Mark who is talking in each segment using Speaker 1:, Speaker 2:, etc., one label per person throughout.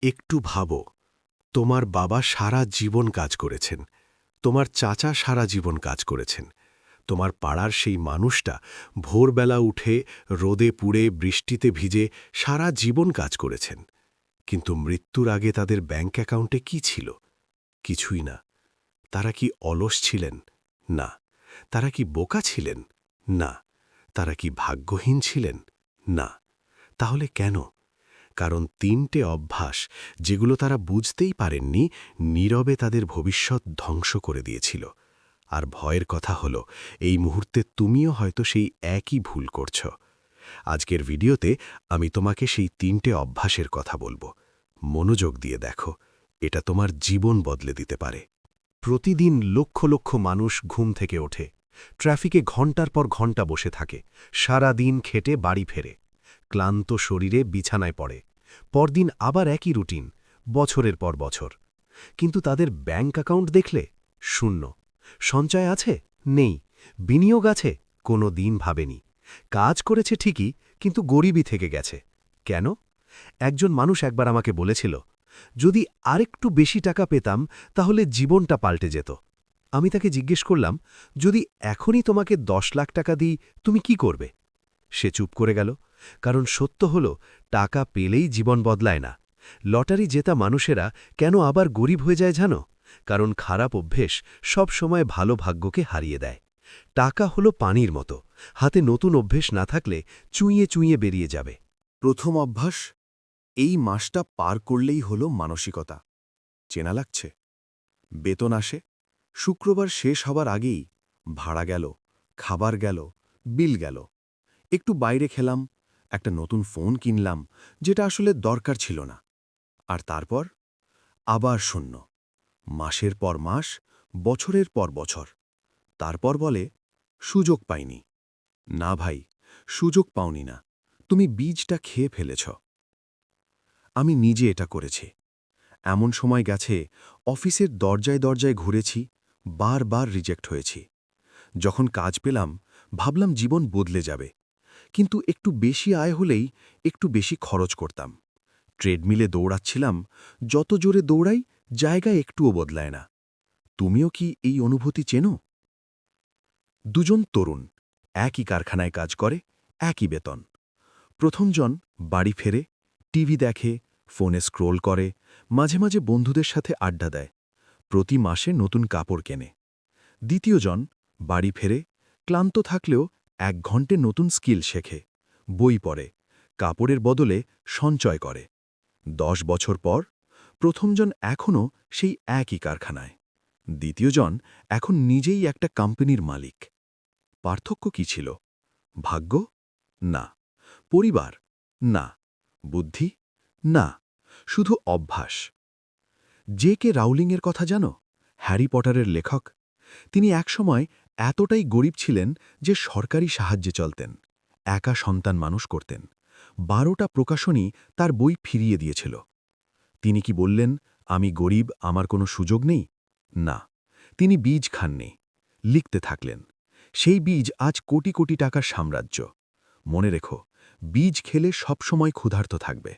Speaker 1: একটু ভাবো, তোমার বাবা সারা জীবন কাজ করেছেন, তোমার চাচা সারা জীবন কাজ করেছেন, তোমার পাড়ার সেই মানুষটা ভোরবেলা উঠে রোদে পুড়ে বৃষ্টিতে ভিজে সারা জীবন কাজ করেছেন, কিন্তু মৃত্যুর আগে তাদের ব্যাঙ্ক অ্যাকাউন্টে কি ছিল? কিছুই না। তারা কি অলস ছিলেন? না। তারা কি বোকা ছিলেন? না। তারা কি ভাগ্যহীন ছিলেন? না। তাহলে কেন? কারণ তিনটে অভ্যাস, যেগুলো তারা বুঝতেই পারেননি, নীরবে তাদের ভবিষ্যৎ ধ্বংস করে দিয়েছিল। আর ভয়ের কথা হলো, এই মুহূর্তে তুমিও হয়তো সেই একই ভুল করছ। আজকের ভিডিওতে আমি তোমাকে সেই তিনটে অভ্যাসের কথা বলবো। মনোযোগ দিয়ে দেখো, এটা তোমার জীবন বদলে দিতে পারে। প্রতিদিন লক্ষ লক্ষ মানুষ ঘুম থেকে ওঠে, ট্রাফিকে ঘণ্টার পর ঘণ্টা বসে থাকে, সারা দিন খেটে বাড়ি ফেরে, ক্লান্ত শরীরে বিছানায় পড়ে, পরদিন আবার একই রুটিন, বছরের পর বছর। কিন্তু তাদের ব্যাঙ্ক অ্যাকাউন্ট দেখলে শূন্য। সঞ্চয় আছে? নেই। বিনিয়োগ আছে? কোনো দিন ভাবেনি। কাজ করেছে ঠিকই, কিন্তু গরিবই থেকে গেছে। কেন? একজন মানুষ একবার আমাকে বলেছিল, যদি আরেকটু বেশি টাকা পেতাম তাহলে জীবনটা পাল্টে যেত। আমি তাকে জিজ্ঞেস করলাম, যদি এখনই তোমাকে 10 লাখ টাকা দিই, তুমি কি করবে? সে চুপ করে গেল, কারণ সত্য হল, টাকা পেলেই জীবন বদলায় না। লটারি জেতা মানুষেরা কেন আবার গরিব হয়ে যায় জানো? কারণ খারাপ অভ্যেস সব সময় ভালো ভাগ্যকে হারিয়ে দেয়। টাকা হলো পানির মতো, হাতে নতুন অভ্যেস না থাকলে চুইয়ে চুইয়ে বেরিয়ে যাবে।
Speaker 2: প্রথম অভ্যাস, এই মাসটা পার করলেই হল মানসিকতা। চেনা লাগছে? বেতন আসে, শুক্রবার শেষ হবার আগেই ভাড়া গেল, খাবার গেল, বিল গেল। একটু বাইরে খেলাম, একটা নতুন ফোন কিনলাম, যেটা আসলে দরকার ছিল না। আর তারপর আবার শূন্য। মাসের পর মাস, বছরের পর বছর। তারপর বলে, সুযোগ পাইনি। না ভাই, সুযোগ পাওনি না, তুমি বীজটা খেয়ে ফেলেছ। আমি নিজে এটা করেছি। এমন সময় গেছে, অফিসের দরজায় দরজায় ঘুরেছি, বারবার রিজেক্ট হয়েছি। যখন কাজ পেলাম, ভাবলাম জীবন বদলে যাবে। কিন্তু একটু বেশি আয় হলেই একটু বেশি খরচ করতাম। ট্রেডমিলে দৌড়াচ্ছিলাম, যত জোরে দৌড়াই, জায়গায় একটুও বদলায় না। তুমিও কি এই অনুভূতি চেনো? দুজন তরুণ, একই কারখানায় কাজ করে, একই বেতন। প্রথমজন বাড়ি ফেরে, টিভি দেখে, ফোনে স্ক্রোল করে, মাঝে মাঝে বন্ধুদের সাথে আড্ডা দেয়, প্রতি মাসে নতুন কাপড় কেনে। দ্বিতীয়জন বাড়ি ফেরে, ক্লান্ত থাকলেও 1 ঘণ্টে নতুন স্কিল শেখে, বই পড়ে, কাপড়ের বদলে সঞ্চয় করে। 10 বছর পর প্রথমজন এখনও সেই একই কারখানায়, দ্বিতীয়জন এখন নিজেই একটা কোম্পানির মালিক। পার্থক্য কি ছিল? ভাগ্য? না। পরিবার? না। বুদ্ধি? না। শুধু অভ্যাস। জে.কে রাউলিংয়ের কথা জানো? হ্যারি পটারের লেখক। তিনি একসময় এতটাই গরিব ছিলেন যে সরকারি সাহায্যে চলতেন, একা সন্তান মানুষ করতেন। 12টা প্রকাশনী তার বই ফিরিয়ে দিয়েছিল। তিনি কি বললেন, আমি গরিব, আমার কোনো সুযোগ নেই? না। তিনি বীজ খাননি, লিখতে থাকলেন। সেই বীজ আজ কোটি কোটি টাকার সাম্রাজ্য। মনে রেখো, বীজ খেলে সবসময় ক্ষুধার্ত থাকবে।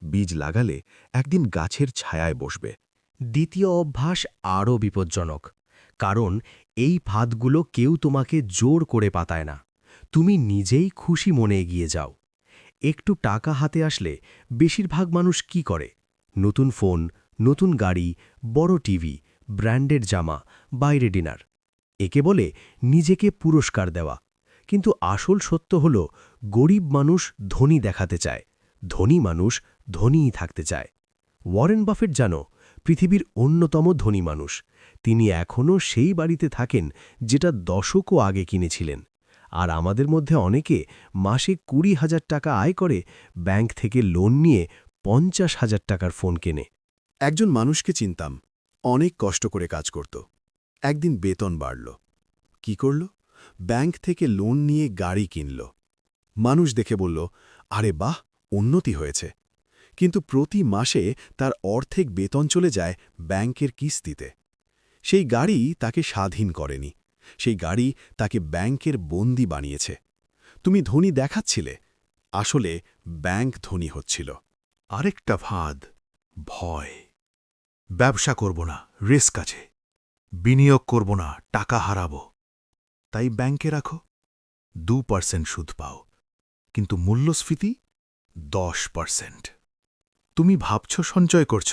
Speaker 2: বীজ লাগালে একদিন গাছের ছায়ায় বসবে।
Speaker 3: দ্বিতীয় অভ্যাস আরও বিপজ্জনক, কারণ এই ফাঁদগুলো কেউ তোমাকে জোর করে পাতায় না। তুমি নিজেই খুশি মনে এগিয়ে যাও। একটু টাকা হাতে আসলে বেশিরভাগ মানুষ কি করে? নতুন ফোন, নতুন গাড়ি, বড় টিভি, ব্র্যান্ডেড জামা, বাইরে ডিনার। একে বলে নিজেকে পুরস্কার দেওয়া। কিন্তু আসল সত্য হল, গরিব মানুষ ধনী দেখাতে চায়, ধনী মানুষ ধনীই থাকতে চায়। ওয়ারেন বাফেট জানো, পৃথিবীর অন্যতম ধনী মানুষ। তিনি এখনও সেই বাড়িতে থাকেন যেটা দশকও আগে কিনেছিলেন। আর আমাদের মধ্যে অনেকে মাসে 20,000 টাকা আয় করে, ব্যাংক থেকে লোন নিয়ে 50,000 টাকার ফোন কেনে।
Speaker 2: একজন মানুষকে চিনতাম, অনেক কষ্ট করে কাজ করত। একদিন বেতন বাড়ল। কি করল? ব্যাংক থেকে লোন নিয়ে গাড়ি কিনল। মানুষ দেখে বলল, আরে বাহ, উন্নতি হয়েছে। কিন্তু প্রতি মাসে তার অর্ধেক বেতন চলে যায় ব্যাংকের কিস্তিতে। সেই গাড়ি তাকে স্বাধীন করেনি, সেই গাড়ি তাকে ব্যাংকের বন্দী বানিয়েছে। তুমি ধনী দেখাচ্ছিলে, আসলে ব্যাংক ধনী হচ্ছিল।
Speaker 1: আরেকটা ফাঁদ, ভয়। ব্যবসা করব না, রিস্ক আছে। বিনিয়োগ করব না, টাকা হারাব। তাই ব্যাংকে রাখো, 2% সুদ পাও, কিন্তু মূল্যস্ফীতি 10%। তুমি ভাবছ সঞ্চয় করছ,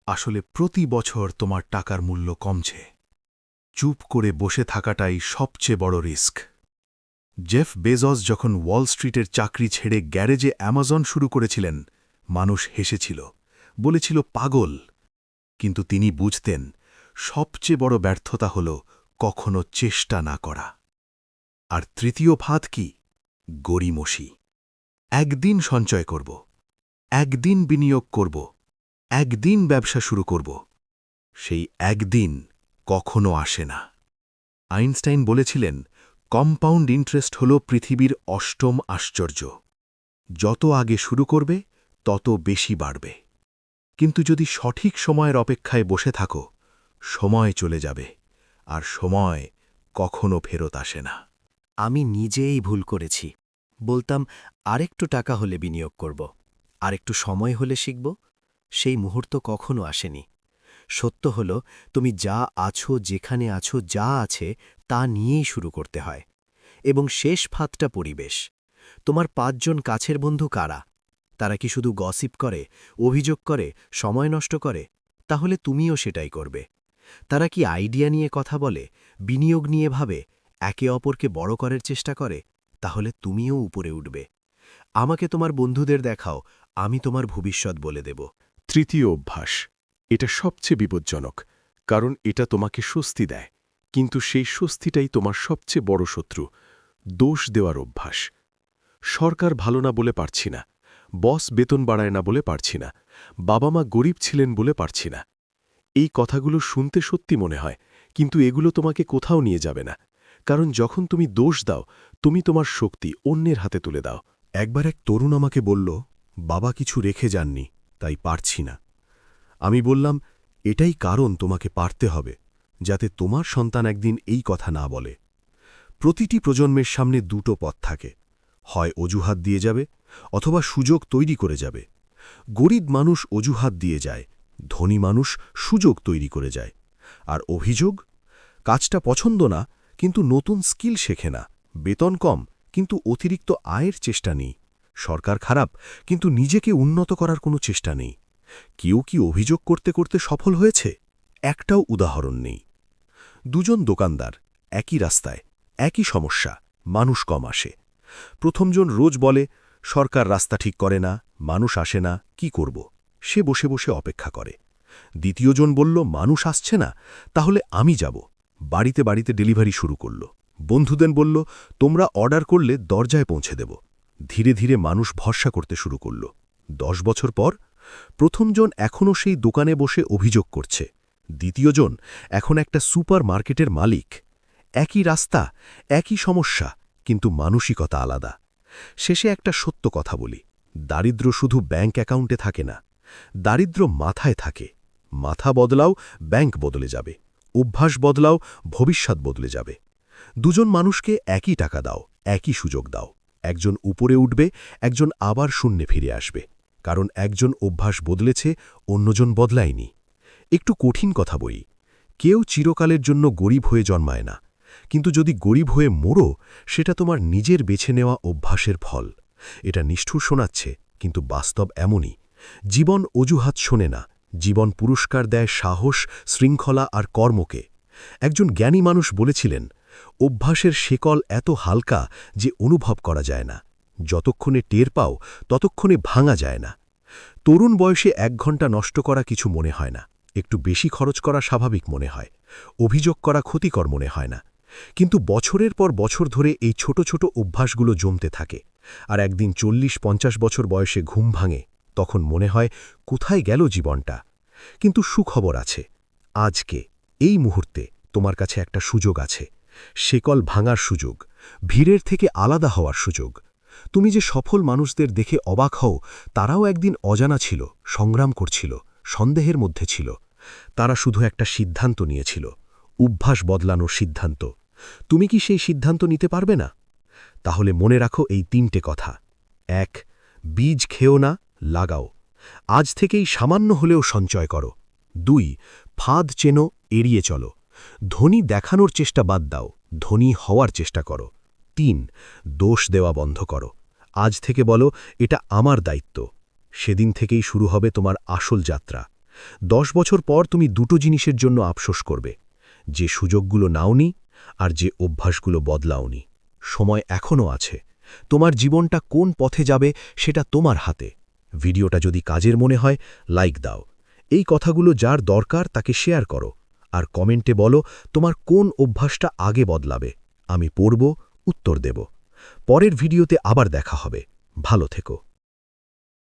Speaker 1: আসলে প্রতি বছর তোমার টাকার মূল্য কমছে। চুপ করে বসে থাকাটাই সবচেয়ে বড় রিস্ক। জেফ বেজস যখন ওয়াল স্ট্রিটের চাকরি ছেড়ে গ্যারেজে অ্যামাজন শুরু করেছিলেন, মানুষ হেসেছিল, বলেছিল পাগল। কিন্তু তিনি বুঝতেন সবচেয়ে বড় ব্যর্থতা হল কখনো চেষ্টা না করা। আর তৃতীয় ফাঁদ কি? গড়িমসি। একদিন সঞ্চয় করব, একদিন বিনিয়োগ করব, একদিন ব্যবসা শুরু করব। সেই একদিন কখনো আসে না। আইনস্টাইন বলেছিলেন, কম্পাউন্ড ইন্টারেস্ট হল পৃথিবীর অষ্টম আশ্চর্য। যত আগে শুরু করবে তত বেশি বাড়বে। কিন্তু যদি সঠিক সময়ের অপেক্ষায় বসে থাকো, সময় চলে যাবে, আর সময় কখনো ফেরত আসে না।
Speaker 3: আমি নিজেই ভুল করেছি। বলতাম আরেকটু টাকা হলে বিনিয়োগ করব, আরেকটু সময় হলে শিখব। সেই মুহূর্ত কখনো আসেনি। সত্য হল, তুমি যা আছো, যেখানে আছো, যা আছে তা নিয়েই শুরু করতে হয়। এবং শেষ ফাঁদটা পরিবেশ। তোমার 5 জন কাছের বন্ধু কারা? তারা কি শুধু গসিপ করে, অভিযোগ করে, সময় নষ্ট করে? তাহলে তুমিও সেটাই করবে। তারা কি আইডিয়া নিয়ে কথা বলে, বিনিয়োগ নিয়ে ভাবে, একে অপরকে বড় করার চেষ্টা করে? তাহলে তুমিও উপরে উঠবে। আমাকে তোমার বন্ধুদের দেখাও, আমি তোমার ভবিষ্যৎ বলে দেব।
Speaker 1: তৃতীয় অভ্যাস, এটা সবচেয়ে বিপজ্জনক, কারণ এটা তোমাকে স্বস্তি দেয়, কিন্তু সেই স্বস্তিটাই তোমার সবচেয়ে বড় শত্রু। দোষ দেওয়ার অভ্যাস। সরকার ভালো না বলে পারছি না, বস বেতন বাড়ায় না বলে পারছি না, বাবা মা গরিব ছিলেন বলে পারছি না। এই কথাগুলো শুনতে সত্যি মনে হয়, কিন্তু এগুলো তোমাকে কোথাও নিয়ে যাবে না। কারণ যখন তুমি দোষ দাও, তুমি তোমার শক্তি অন্যের হাতে তুলে দাও। একবার এক তরুণ আমাকে বলল, বাবা কিছু রেখে যাননি, তাই পারছি না। আমি বললাম, এটাই কারণ তোমাকে পারতে হবে, যাতে তোমার সন্তান একদিন এই কথা না বলে। প্রতিটি প্রজন্মের সামনে দুটো পথ থাকে, হয় অজুহাত দিয়ে যাবে, অথবা সুযোগ তৈরি করে যাবে। গরিব মানুষ অজুহাত দিয়ে যায়, ধনী মানুষ সুযোগ তৈরি করে যায়। আর অভিযোগ? কাজটা পছন্দ না, কিন্তু নতুন স্কিল শেখে না, বেতন কম, কিন্তু অতিরিক্ত আয়ের চেষ্টা নেই, সরকার খারাপ, কিন্তু নিজেকে উন্নত করার কোনো চেষ্টা নেই। কেউ কি অভিযোগ করতে করতে সফল হয়েছে? একটাও উদাহরণ নেই। দুজন দোকানদার, একই রাস্তায়, একই সমস্যা, মানুষ কম আসে। প্রথমজন রোজ বলে, সরকার রাস্তা ঠিক করে না, মানুষ আসে না, কি করব? সে বসে বসে অপেক্ষা করে। দ্বিতীয়জন বলল, মানুষ আসছে না, তাহলে আমি যাব। বাড়িতে বাড়িতে ডেলিভারি শুরু করল। বন্ধুদের বলল, তোমরা অর্ডার করলে দরজায় পৌঁছে দেব। ধীরে ধীরে মানুষ ভরসা করতে শুরু করল। 10 বছর পর প্রথমজন এখনও সেই দোকানে বসে অভিযোগ করছে, দ্বিতীয়জন এখন একটা সুপার মার্কেটের মালিক। একই রাস্তা, একই সমস্যা, কিন্তু মানসিকতা আলাদা। শেষে একটা সত্য কথা বলি, দারিদ্র শুধু ব্যাংক অ্যাকাউন্টে থাকে না, দারিদ্র মাথায় থাকে। মাথা বদলাও, ব্যাংক বদলে যাবে। অভ্যাস বদলাও, ভবিষ্যৎ বদলে যাবে। দুজন মানুষকে একই টাকা দাও, একই সুযোগ দাও, একজন উপরে উঠবে, একজন আবার শূন্যে ফিরে আসবে। কারণ একজন অভ্যাস বদলেছে, অন্যজন বদলায়নি। একটু কঠিন কথা বলি, কেউ চিরকালের জন্য গরিব হয়ে জন্মায় না, কিন্তু যদি গরিব হয়ে মরো, সেটা তোমার নিজের বেছে নেওয়া অভ্যাসের ফল। এটা নিষ্ঠুর শোনাচ্ছে, কিন্তু বাস্তব এমনই। জীবন অজুহাত শোনে না, জীবন পুরস্কার দেয় সাহস, শৃঙ্খলা আর কর্মকে। একজন জ্ঞানী মানুষ বলেছিলেন, অভ্যাসের শেকল এত হালকা যে অনুভব করা যায় না, যতক্ষণে টের পাও ততক্ষণে ভাঙা যায় না। তরুণ বয়সে 1 ঘন্টা নষ্ট করা কিছু মনে হয় না, একটু বেশি খরচ করা স্বাভাবিক মনে হয়, অভিযোগ করা ক্ষতিকর মনে হয় না। কিন্তু বছরের পর বছর ধরে এই ছোট ছোট অভ্যাসগুলো জমতে থাকে, আর একদিন 40-50 বছর বয়সে ঘুম ভাঙে, তখন মনে হয় কোথায় গেল জীবনটা। কিন্তু সুখবর আছে, আজকে এই মুহূর্তে তোমার কাছে একটা সুযোগ আছে, শেকল ভাঙার সুযোগ, ভিড়ের থেকে আলাদা হওয়ার সুযোগ। তুমি যে সফল মানুষদের দেখে অবাক হও, তারাও একদিন অজানা ছিল, সংগ্রাম করছিল, সন্দেহের মধ্যে ছিল। তারা শুধু একটা সিদ্ধান্ত নিয়েছিল, অভ্যাস বদলানোর সিদ্ধান্ত। তুমি কি সেই সিদ্ধান্ত নিতে পারবে না? তাহলে মনে রাখো এই 3টে কথা। 1. বীজ খেও না, লাগাও। আজ থেকেই সামান্য হলেও সঞ্চয় করো। 2 ফাঁদ চেনো, এড়িয়ে চলো। ধনী দেখানোর চেষ্টা বাদ দাও, ধনী হওয়ার চেষ্টা করো। 3 দোষ দেওয়া বন্ধ করো। আজ থেকে বলো, এটা আমার দায়িত্ব। সেদিন থেকেই শুরু হবে তোমার আসল যাত্রা। 10 বছর পর তুমি দুটো জিনিসের জন্য আফসোস করবে, যে সুযোগগুলো নাওনি আর যে অভ্যাসগুলো বদলাওনি। সময় এখনও আছে। তোমার জীবনটা কোন পথে যাবে সেটা তোমার হাতে। ভিডিওটা যদি কাজের মনে হয়, লাইক দাও। এই কথাগুলো যার দরকার তাকে শেয়ার করো। আর কমেন্টে বলো তোমার কোন অভ্যাসটা আগে বদলাবে। আমি পড়ব, উত্তর দেব। পরের ভিডিওতে আবার দেখা হবে। ভালো থেকো।